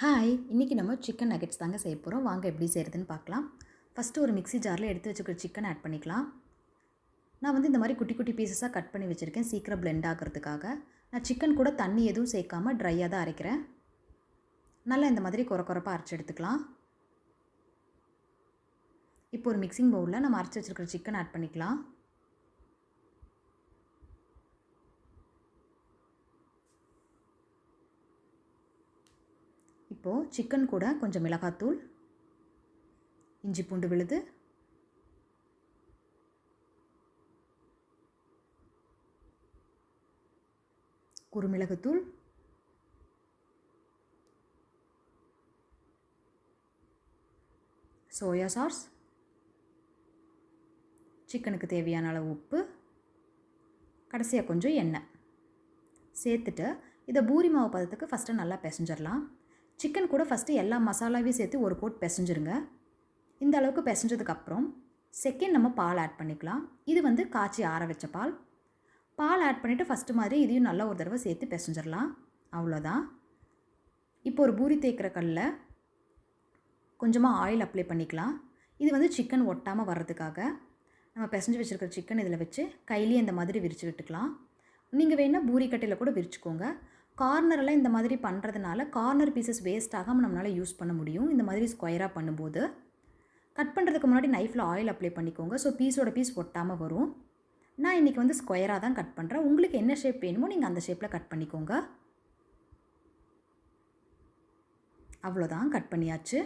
Hi, இன்றைக்கி நம்ம chicken nuggets தாங்க செய்ய போகிறோம். வாங்க எப்படி செய்கிறதுன்னு பார்க்கலாம். ஃபஸ்ட்டு ஒரு மிக்ஸி ஜாரில் எடுத்து வச்சுக்கிற சிக்கன் ஆட் பண்ணிக்கலாம். நான் வந்து இந்த மாதிரி குட்டி குட்டி பீசஸாக கட் பண்ணி வச்சுருக்கேன் சீக்கிரம் பிளெண்ட் ஆகிறதுக்காக. நான் சிக்கன் கூட தண்ணி எதுவும் சேர்க்காமல் ட்ரையாக தான் அரைக்கிறேன். நல்லா இந்த மாதிரி கொரப்பாக அரைச்சி எடுத்துக்கலாம். இப்போ ஒரு மிக்சிங் பவுலில் நம்ம அரைச்சி வச்சுருக்கிற சிக்கன் ஆட் பண்ணிக்கலாம். இப்போது சிக்கன் கூட கொஞ்சம் மிளகாத்தூள், இஞ்சி பூண்டு விழுது, குருமிளகுத்தூள், சோயா சாஸ், சிக்கனுக்கு தேவையான அளவு உப்பு, கடைசியாக கொஞ்சம் எண்ணெய் சேர்த்துட்டு இதை பூரி மாவு பதத்துக்கு ஃபஸ்ட்டு நல்லா பிசைஞ்சிடலாம். சிக்கன் கூட ஃபஸ்ட்டு எல்லா மசாலாவையும் சேர்த்து ஒரு கோட் பிசைஞ்சிருங்க. இந்த அளவுக்கு பிசைஞ்சதுக்கப்புறம் செகண்ட் நம்ம பால் ஆட் பண்ணிக்கலாம். இது வந்து காய்ச்சி ஆற வச்ச பால். பால் ஆட் பண்ணிவிட்டு ஃபஸ்ட்டு மாதிரி இதையும் நல்லா ஒரு தடவை சேர்த்து பிசைஞ்சிடலாம். அவ்வளோதான். இப்போ ஒரு பூரி தேய்க்கிற கல்லில் கொஞ்சமாக ஆயில் அப்ளை பண்ணிக்கலாம். இது வந்து சிக்கன் ஒட்டாமல் வர்றதுக்காக நம்ம பிசைஞ்சு வச்சுருக்கிற சிக்கன் இதில் வச்சு கையிலேயே இந்த மாதிரி விரித்து விட்டுக்கலாம். நீங்கள் வேணால் பூரி கட்டையில் கூட விரிச்சுக்கோங்க. கார்னரெல்லாம் இந்த மாதிரி பண்ணுறதுனால கார்னர் பீசஸ் வேஸ்ட் ஆகாமல் நம்மளால் யூஸ் பண்ண முடியும். இந்த மாதிரி ஸ்கொயராக பண்ணும்போது கட் பண்ணுறதுக்கு முன்னாடி நைஃப்பில் ஆயில் அப்ளை பண்ணிக்கோங்க. ஸோ பீஸோட பீஸ் ஒட்டாமல் வரும். நான் இன்றைக்கி வந்து ஸ்கொயராக தான் கட் பண்ணுறேன். உங்களுக்கு என்ன ஷேப் வேணுமோ நீங்கள் அந்த ஷேப்பில் கட் பண்ணிக்கோங்க. அவ்வளோதான், கட் பண்ணியாச்சு.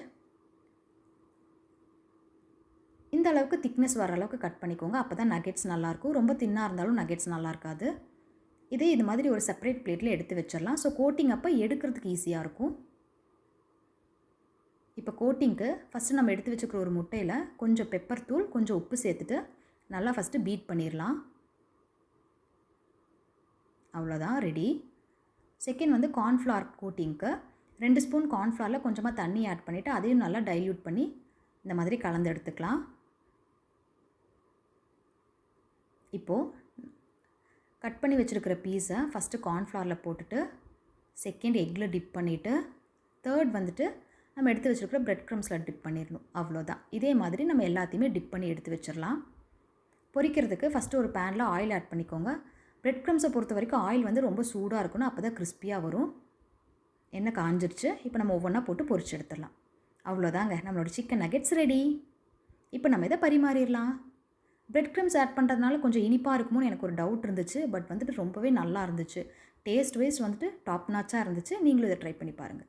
இந்த அளவுக்கு திக்னஸ் வர அளவுக்கு கட் பண்ணிக்கோங்க. அப்போ தான் நகெட்ஸ் நல்லாயிருக்கும். ரொம்ப தின்னாக இருந்தாலும் நகெட்ஸ் நல்லா இருக்காது. இதே இது மாதிரி ஒரு செப்பரேட் பிளேட்டில் எடுத்து வச்சிடலாம். ஸோ கோட்டிங் அப்போ எடுக்கிறதுக்கு ஈஸியாக இருக்கும். இப்போ கோட்டிங்க்கு ஃபஸ்ட்டு நம்ம எடுத்து வச்சுக்கிற ஒரு முட்டையில் கொஞ்சம் பெப்பர் தூள், கொஞ்சம் உப்பு சேர்த்துட்டு நல்லா ஃபஸ்ட்டு பீட் பண்ணிடலாம். அவ்வளோதான், ரெடி. செகண்ட் வந்து கார்ன்ஃப்ளவர் கோட்டிங்க்கு 2 ஸ்பூன் கார்ன்ஃப்ளவரில் கொஞ்சமாக தண்ணி ஆட் பண்ணிவிட்டு அதையும் நல்லா டைல்யூட் பண்ணி இந்த மாதிரி கலந்து எடுத்துக்கலாம். இப்போது கட் பண்ணி வச்சுருக்கிற பீஸை ஃபஸ்ட்டு கார்ன்ஃப்ளவரில் போட்டுட்டு செகண்ட் எக்கில் டிப் பண்ணிவிட்டு தேர்ட் வந்துட்டு நம்ம எடுத்து வச்சுருக்கிற பிரெட் க்ரம்ஸில் டிப் பண்ணிடணும். அவ்வளோதான். இதே மாதிரி நம்ம எல்லாத்தையுமே டிப் பண்ணி எடுத்து வச்சிடலாம். பொரிக்கிறதுக்கு ஃபஸ்ட்டு ஒரு பேனில் ஆயில் ஆட் பண்ணிக்கோங்க. பிரெட் க்ரம்ஸை பொறுத்த வரைக்கும் ஆயில் வந்து ரொம்ப சூடாக இருக்கணும். அப்போ தான் கிறிஸ்பியாக வரும். எண்ணெய் காஞ்சிருச்சு. இப்போ நம்ம ஒவ்வொன்றா போட்டு பொரிச்சு எடுத்துடலாம். அவ்வளோதாங்க, நம்மளோட சிக்கன் நகெட்ஸ் ரெடி. இப்போ நம்ம இதை பரிமாறிடலாம். பிரெட் க்ரம்ஸ் ஆட் பண்ணுறதுனால கொஞ்சம் இனிப்பாக இருக்குமோன்னு எனக்கு ஒரு டவுட் இருந்துச்சு. பட் வந்துட்டு ரொம்பவே நல்லா இருந்துச்சு. டேஸ்ட் வைஸ் வந்துட்டு டாப் நாச்சாக இருந்துச்சு. நீங்களும் இதை ட்ரை பண்ணி பாருங்கள்.